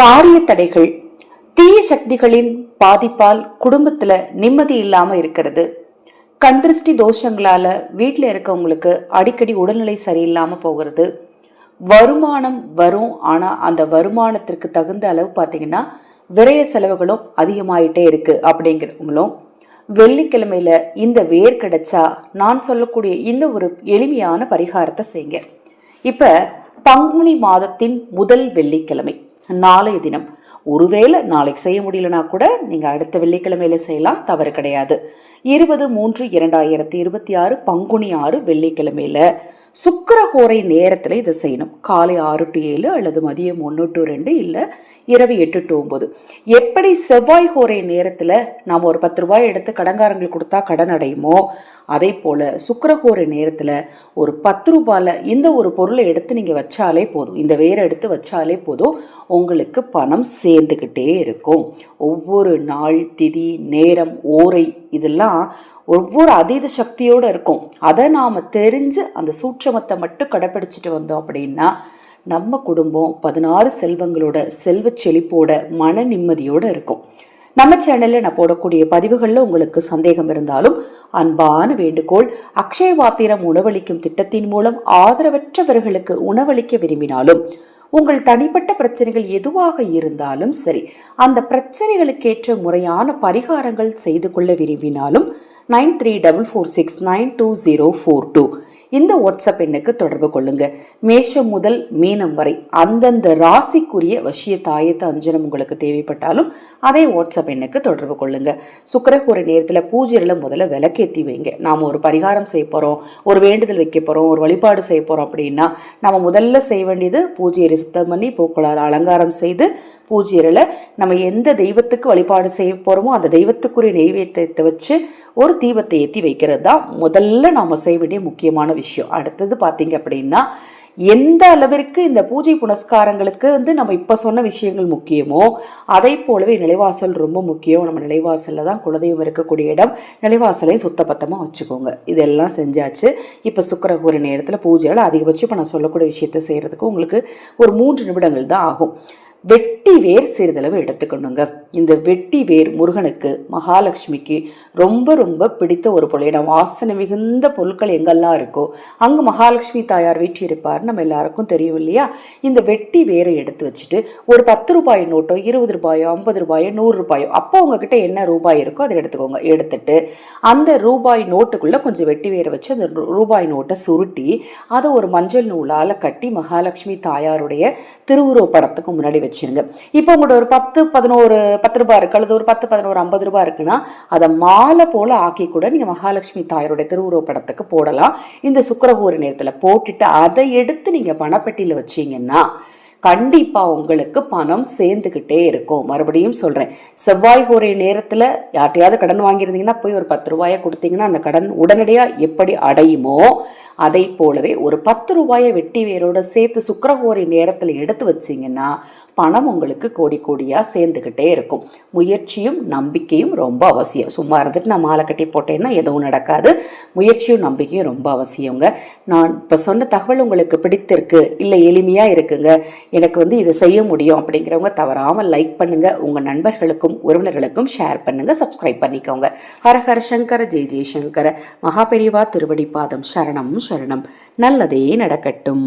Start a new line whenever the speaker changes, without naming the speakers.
காரிய தடைகள், தீய சக்திகளின் பாதிப்பால் குடும்பத்துல நிம்மதி இல்லாம இருக்கிறது. கண்திருஷ்டி தோஷங்களால வீட்டில் இருக்கவங்களுக்கு அடிக்கடி உடல்நிலை சரியில்லாம போகிறது. வருமானம் வரும், ஆனா அந்த வருமானத்திற்கு தகுந்த அளவு பார்த்தீங்கன்னா விரய செலவுகளும் அதிகமாயிட்டே இருக்கு அப்படிங்கிறவங்களும், வெள்ளிக்கிழமையில இந்த வேர் கிடைச்சா நான் சொல்லக்கூடிய இந்த ஒரு எளிமையான பரிகாரத்தை செய்யுங்க. இப்ப பங்குனி மாதத்தின் முதல் வெள்ளிக்கிழமை நாளைய தினம், ஒருவேளை நாளைக்கு செய்ய முடியலனா கூட நீங்க அடுத்த வெள்ளிக்கிழமையில செய்யலாம், தவறு கிடையாது. 20/3/2026 பங்குனி 6 வெள்ளிக்கிழமையில சுக்கிரஹோரை நேரத்துல இதை செய்யணும். காலை 6 to 7 அல்லது மதியம் 1 to 2 இல்ல இரவு 8 to 9. எப்படி செவ்வாய் ஹோரை நேரத்துல நாம ஒரு 10 ரூபாய் எடுத்து கடன்காரங்களுக்கு கொடுத்தா கடன் அடையுமோ, அதே போல சுக்கிரஹோரை நேரத்துல ஒரு 10 ரூபாயில இந்த ஒரு பொருளை எடுத்து நீங்க வச்சாலே போதும், இந்த வேரை எடுத்து வச்சாலே போதும், உங்களுக்கு பணம் சேர்ந்துகிட்டே இருக்கும். ஒவ்வொரு நாள், திதி, நேரம், ஓரை இதெல்லாம் ஒவ்வொரு அதீத சக்தியோடு இருக்கும். அதை நாம் தெரிஞ்சு அந்த சூட்சமத்தை மட்டும் கடைப்பிடிச்சிட்டு வந்தோம் அப்படின்னா நம்ம குடும்பம் 16 செல்வங்களோட செல்வ செழிப்போட மன நிம்மதியோடு இருக்கும். நம்ம சேனலில் நான் போடக்கூடிய பதிவுகளில் உங்களுக்கு சந்தேகம் இருந்தாலும் அன்பான வேண்டுகோள், அக்ஷய பாத்திரம் உணவளிக்கும் திட்டத்தின் மூலம் ஆதரவற்றவர்களுக்கு உணவளிக்க விரும்பினாலும், உங்கள் தனிப்பட்ட பிரச்சனைகள் எதுவாக இருந்தாலும் சரி, அந்த பிரச்சனைகளுக்கேற்ற முறையான பரிகாரங்கள் செய்து கொள்ள விரும்பினாலும் 9344692042 இந்த வாட்ஸ்அப் எண்ணுக்கு தொடர்பு கொள்ளுங்க. மேஷம் முதல் மீனம் வரை அந்தந்த ராசிக்குரிய வசிய தாயத்து அஞ்சனம் உங்களுக்கு தேவைப்பட்டாலும் அதே வாட்ஸ்அப் எண்ணுக்கு தொடர்பு கொள்ளுங்க. சுக்கிரஹோரை நேரத்தில் பூஜையில முதல்ல விளக்கேற்றி வைங்க. நாம் ஒரு பரிகாரம் செய்ய போகிறோம், ஒரு வேண்டுதல் வைக்க போகிறோம், ஒரு வழிபாடு செய்ய போகிறோம் அப்படின்னா நம்ம முதல்ல செய்ய வேண்டியது பூஜையை சுத்தம் பண்ணி பூக்களால் அலங்காரம் செய்து பூஜையில் நம்ம எந்த தெய்வத்துக்கு வழிபாடு செய்ய போகிறோமோ அந்த தெய்வத்துக்குரிய நெய்வேத்தியத்தை வச்சு ஒரு தீபத்தை ஏற்றி வைக்கிறது தான் முதல்ல நாம் செய்ய வேண்டிய முக்கியமான விஷயம். அடுத்தது பார்த்தீங்க அப்படின்னா, எந்த அளவிற்கு இந்த பூஜை புனஸ்காரங்களுக்கு நம்ம இப்போ சொன்ன விஷயங்கள் முக்கியமோ அதை போலவே நிலைவாசல் ரொம்ப முக்கியம். நம்ம நிலைவாசலில் தான் குலதெய்வம் இருக்கக்கூடிய இடம். நிலைவாசலை சுத்தபத்தமாக வச்சுக்கோங்க. இதெல்லாம் செஞ்சாச்சு. இப்போ சுக்கிரஹோரை நேரத்தில் பூஜையில் அதிகபட்சம் இப்போ நான் சொல்லக்கூடிய விஷயத்தை செய்கிறதுக்கு உங்களுக்கு ஒரு 3 நிமிடங்கள் தான் ஆகும். வெட்டி வேர் சிறிதளவு எடுத்துக்கணுங்க. இந்த வெட்டி வேர் முருகனுக்கு, மகாலட்சுமிக்கு ரொம்ப ரொம்ப பிடித்த ஒரு பொருள். ஏன்னா வாசனை மிகுந்த பொருட்கள் எங்கெல்லாம் இருக்கோ அங்கே மகாலட்சுமி தாயார் வீட்டு இருப்பார், நம்ம எல்லாருக்கும் தெரியும் இல்லையா. இந்த வெட்டி வேரை எடுத்து வச்சுட்டு ஒரு 10 ரூபாய் நோட்டோ 20 ரூபாயோ 50 ரூபாயோ 100 ரூபாயோ அப்போ உங்ககிட்ட என்ன ரூபாய் இருக்கோ அதை எடுத்துக்கோங்க. எடுத்துட்டு அந்த ரூபாய் நோட்டுக்குள்ளே கொஞ்சம் வெட்டி வேரை வச்சு அந்த ரூபாய் நோட்டை சுருட்டி அதை ஒரு மஞ்சள் நூலால் கட்டி மகாலட்சுமி தாயாருடைய திருவுருவ படத்துக்கு முன்னாடி வச்சிருங்க. இப்போ உங்களோட ஒரு 10 ரூபாய் இருக்கு, அல்லது ஒரு 10, 11, 50 ரூபாய் இருக்குன்னா அதை மாலை போல ஆக்கி கூட நீங்க மகாலட்சுமி தாயாருடைய திருவுருவ படத்துக்கு போடலாம். இந்த சுக்கிரஹோரை நேரத்தில் போட்டுட்டு அதை எடுத்து நீங்க பணப்பெட்டியில வச்சீங்கன்னா கண்டிப்பா உங்களுக்கு பணம் சேர்ந்துகிட்டே இருக்கும். மறுபடியும் சொல்றேன், செவ்வாய் ஹோரை நேரத்துல யார்ட்டையாவது கடன் வாங்கியிருந்தீங்கன்னா போய் ஒரு 10 ரூபாயை கொடுத்தீங்கன்னா அந்த கடன் உடனடியா எப்படி அடையுமோ அதை போலவே ஒரு 10 ரூபாயை வெட்டி வேரோட சேர்த்து சுக்கிரஹோரை நேரத்தில் எடுத்து வச்சிங்கன்னா பணம் உங்களுக்கு கோடி கோடியா சேர்ந்துக்கிட்டே இருக்கும். முயற்சியும் நம்பிக்கையும் ரொம்ப அவசியம். சும்மா இருந்துட்டு நான் மாலை கட்டி போட்டேன்னா எதுவும் நடக்காது. முயற்சியும் நம்பிக்கையும் ரொம்ப அவசியங்க. நான் இப்போ சொன்ன தகவல் உங்களுக்கு பிடித்திருக்கு, இல்லை எளிமையா இருக்குங்க, எனக்கு இதை செய்ய முடியும் அப்படிங்கிறவங்க தவறாமல் லைக் பண்ணுங்க. உங்க நண்பர்களுக்கும் உறவினர்களுக்கும் ஷேர் பண்ணுங்க, சப்ஸ்கிரைப் பண்ணிக்கோங்க. ஹரஹர சங்கர, ஜெய் ஜெய் சங்கர. மகாபெரிவா திருவடி பாதம் சரணம் சரணம். நல்லதே நடக்கட்டும்.